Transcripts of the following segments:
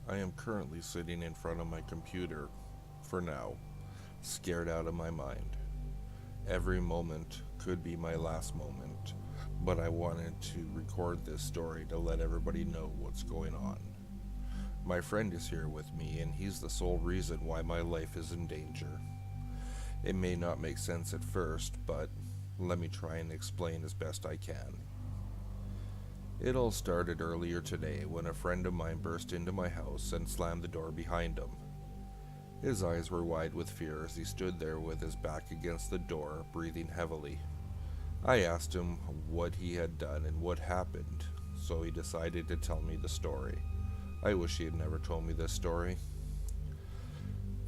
I am currently sitting in front of my computer, for now, scared out of my mind. Every moment could be my last moment, but I wanted to record this story to let everybody know what's going on. My friend is here with me, and he's the sole reason why my life is in danger. It may not make sense at first, but let me try and explain as best I can. It all started earlier today when a friend of mine burst into my house and slammed the door behind him. His eyes were wide with fear as he stood there with his back against the door, breathing heavily. I asked him what he had done and what happened, so he decided to tell me the story. I wish he had never told me this story.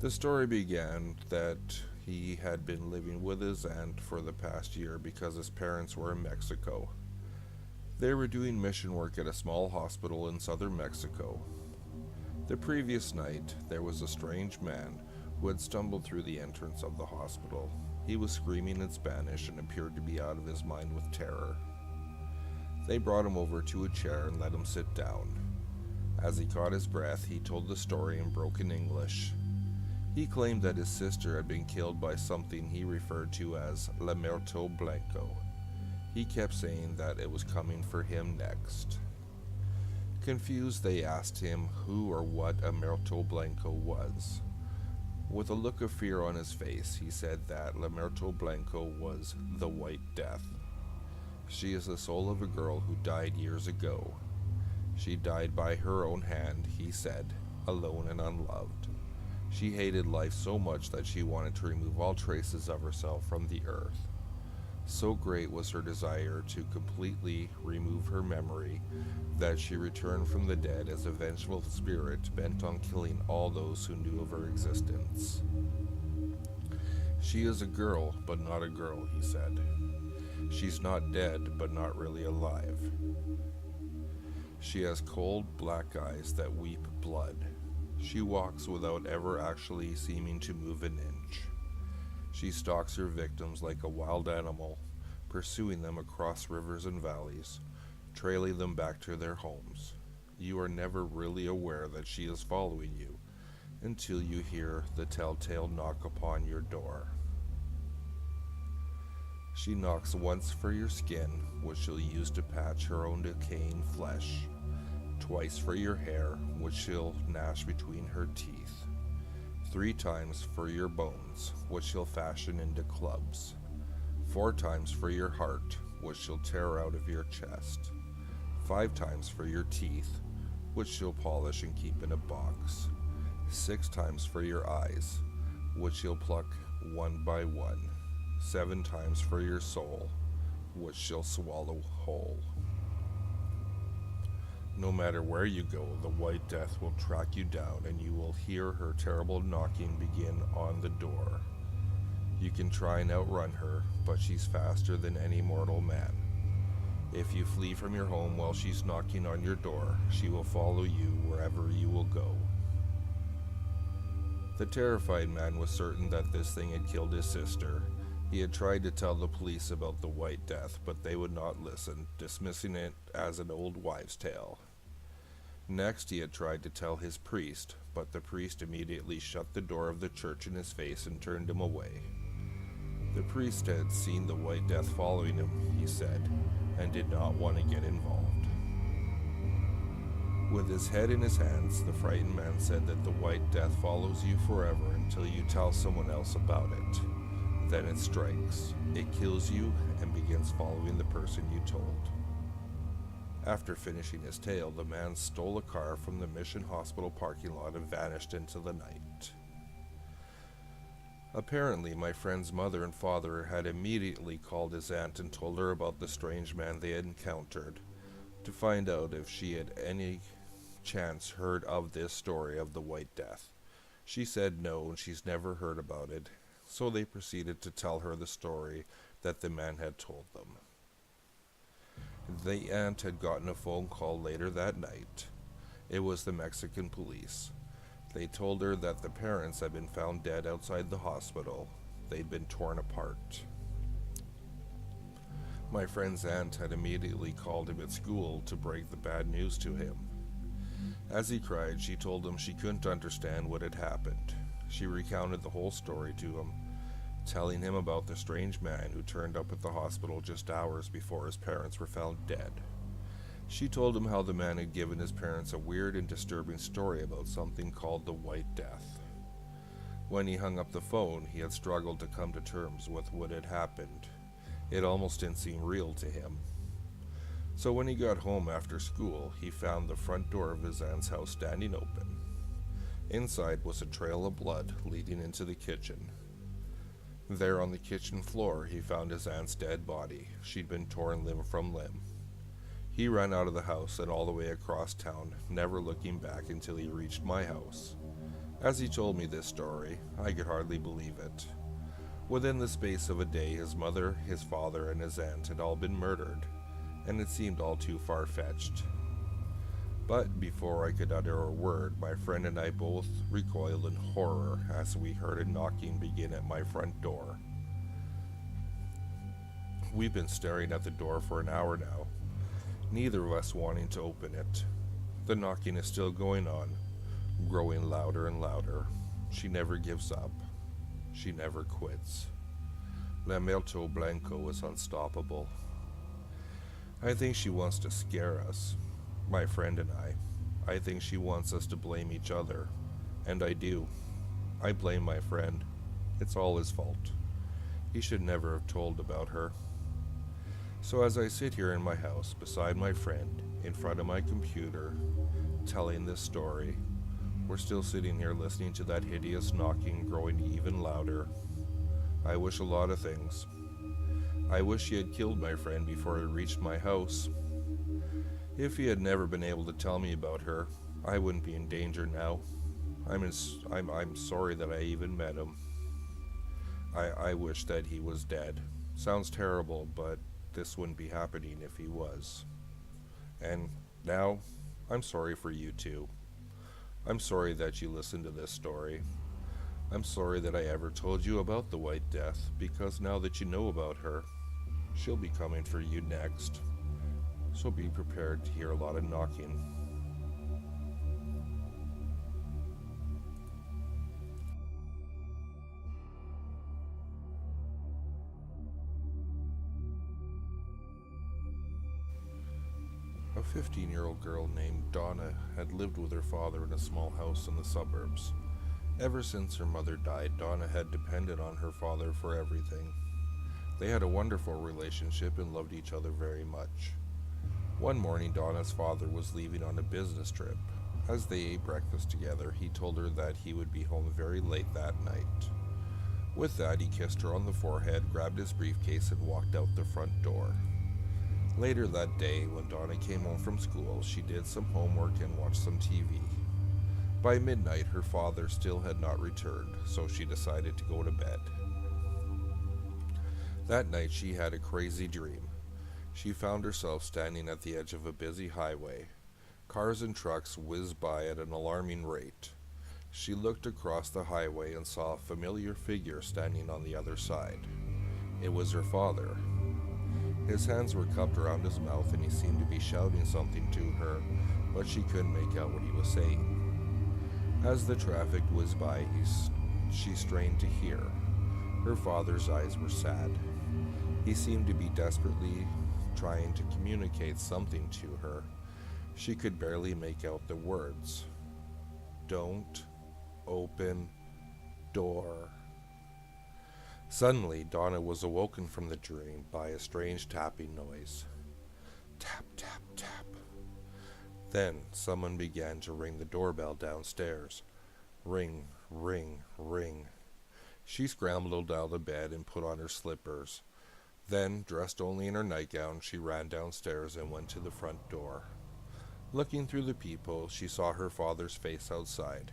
The story began that he had been living with his aunt for the past year because his parents were in Mexico. They were doing mission work at a small hospital in southern Mexico. The previous night, there was a strange man who had stumbled through the entrance of the hospital. He was screaming in Spanish and appeared to be out of his mind with terror. They brought him over to a chair and let him sit down. As he caught his breath, he told the story in broken English. He claimed that his sister had been killed by something he referred to as La Muerto Blanco. He kept saying that it was coming for him next. Confused, they asked him who or what a Muerto Blanco was. With a look of fear on his face, he said that La Muerto Blanco was the White Death. She is the soul of a girl who died years ago. She died by her own hand, he said, alone and unloved. She hated life so much that she wanted to remove all traces of herself from the earth. So great was her desire to completely remove her memory that she returned from the dead as a vengeful spirit bent on killing all those who knew of her existence. She is a girl, but not a girl, he said. She's not dead, but not really alive. She has cold, black eyes that weep blood. She walks without ever actually seeming to move an inch. She stalks her victims like a wild animal, pursuing them across rivers and valleys, trailing them back to their homes. You are never really aware that she is following you until you hear the telltale knock upon your door. She knocks once for your skin, which she'll use to patch her own decaying flesh, twice for your hair, which she'll gnash between her teeth, 3 times for your bones, which she'll fashion into clubs, 4 times for your heart, which she'll tear out of your chest, 5 times for your teeth, which she'll polish and keep in a box, 6 times for your eyes, which she'll pluck one by one, 7 times for your soul, which she'll swallow whole. No matter where you go, the White Death will track you down and you will hear her terrible knocking begin on the door. You can try and outrun her, but she's faster than any mortal man. If you flee from your home while she's knocking on your door, she will follow you wherever you will go. The terrified man was certain that this thing had killed his sister. He had tried to tell the police about the White Death, but they would not listen, dismissing it as an old wives' tale. Next, he had tried to tell his priest, but the priest immediately shut the door of the church in his face and turned him away. The priest had seen the White Death following him, he said, and did not want to get involved. With his head in his hands, the frightened man said that the White Death follows you forever until you tell someone else about it. Then it strikes, it kills you, and begins following the person you told. After finishing his tale, the man stole a car from the Mission Hospital parking lot and vanished into the night. Apparently, my friend's mother and father had immediately called his aunt and told her about the strange man they had encountered, to find out if she had any chance heard of this story of the White Death. She said no, and she's never heard about it, so they proceeded to tell her the story that the man had told them. The aunt had gotten a phone call later that night. It was the Mexican police. They told her that the parents had been found dead outside the hospital. They'd been torn apart. My friend's aunt had immediately called him at school to break the bad news to him. As he cried, she told him she couldn't understand what had happened. She recounted the whole story to him, telling him about the strange man who turned up at the hospital just hours before his parents were found dead. She told him how the man had given his parents a weird and disturbing story about something called the White Death. When he hung up the phone, he had struggled to come to terms with what had happened. It almost didn't seem real to him. So when he got home after school, he found the front door of his aunt's house standing open. Inside was a trail of blood leading into the kitchen. There on the kitchen floor, he found his aunt's dead body. She'd been torn limb from limb. He ran out of the house and all the way across town, never looking back until he reached my house. As he told me this story, I could hardly believe it. Within the space of a day, his mother, his father, and his aunt had all been murdered, and it seemed all too far-fetched. But before I could utter a word, my friend and I both recoiled in horror as we heard a knocking begin at my front door. We've been staring at the door for an hour now, neither of us wanting to open it. The knocking is still going on, growing louder and louder. She never gives up. She never quits. La Muerto Blanco is unstoppable. I think she wants to scare us, my friend and I. I think she wants us to blame each other, and I do. I blame my friend. It's all his fault. He should never have told about her. So as I sit here in my house, beside my friend, in front of my computer, telling this story, we're still sitting here listening to that hideous knocking growing even louder. I wish a lot of things. I wish he had killed my friend before he reached my house. If he had never been able to tell me about her, I wouldn't be in danger now. I'm sorry that I even met him. I wish that he was dead. Sounds terrible, but this wouldn't be happening if he was. And now, I'm sorry for you too. I'm sorry that you listened to this story. I'm sorry that I ever told you about the White Death, because now that you know about her, she'll be coming for you next. So be prepared to hear a lot of knocking. A 15-year-old girl named Donna had lived with her father in a small house in the suburbs. Ever since her mother died, Donna had depended on her father for everything. They had a wonderful relationship and loved each other very much. One morning, Donna's father was leaving on a business trip. As they ate breakfast together, he told her that he would be home very late that night. With that, he kissed her on the forehead, grabbed his briefcase, and walked out the front door. Later that day, when Donna came home from school, she did some homework and watched some TV. By midnight, her father still had not returned, so she decided to go to bed. That night, she had a crazy dream. She found herself standing at the edge of a busy highway. Cars and trucks whizzed by at an alarming rate. She looked across the highway and saw a familiar figure standing on the other side. It was her father. His hands were cupped around his mouth and he seemed to be shouting something to her, but she couldn't make out what he was saying. As the traffic whizzed by, she strained to hear. Her father's eyes were sad. He seemed to be desperately trying to communicate something to her. She could barely make out the words. Don't open door. Suddenly, Donna was awoken from the dream by a strange tapping noise. Tap, tap, tap. Then someone began to ring the doorbell downstairs. Ring, ring, ring. She scrambled out of bed and put on her slippers. Then, dressed only in her nightgown, she ran downstairs and went to the front door. Looking through the peephole, she saw her father's face outside.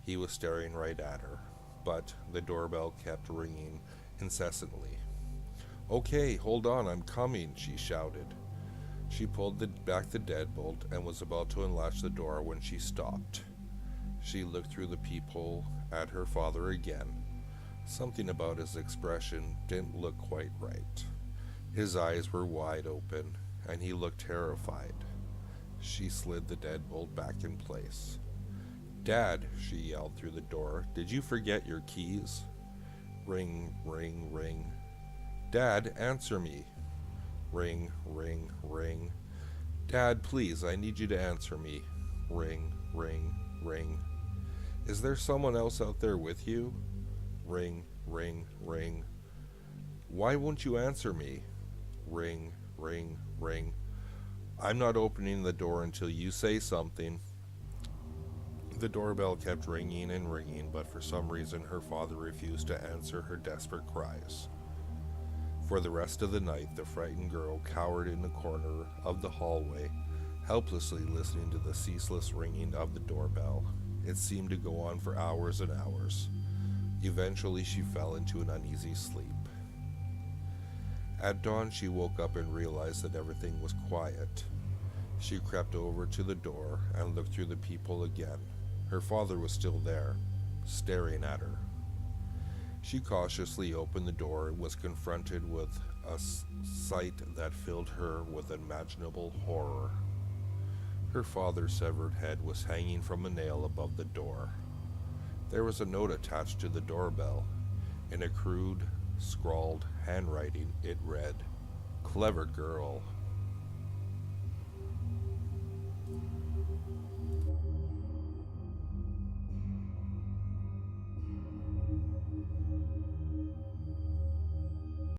He was staring right at her, but the doorbell kept ringing incessantly. "Okay, hold on, I'm coming," she shouted. She pulled back the deadbolt and was about to unlatch the door when she stopped. She looked through the peephole at her father again. Something about his expression didn't look quite right. His eyes were wide open, and he looked terrified. She slid the deadbolt back in place. "Dad," she yelled through the door, "did you forget your keys?" Ring, ring, ring. "Dad, answer me." Ring, ring, ring. "Dad, please, I need you to answer me." Ring, ring, ring. "Is there someone else out there with you?" Ring, ring, ring. "Why won't you answer me?" Ring, ring, ring. "I'm not opening the door until you say something." The doorbell kept ringing and ringing, but for some reason her father refused to answer her desperate cries. For the rest of the night, the frightened girl cowered in the corner of the hallway, helplessly listening to the ceaseless ringing of the doorbell. It seemed to go on for hours and hours. Eventually, she fell into an uneasy sleep. At dawn, she woke up and realized that everything was quiet. She crept over to the door and looked through the peephole again. Her father was still there, staring at her. She cautiously opened the door and was confronted with a sight that filled her with unimaginable horror. Her father's severed head was hanging from a nail above the door. There was a note attached to the doorbell. In a crude, scrawled handwriting, it read, "Clever girl,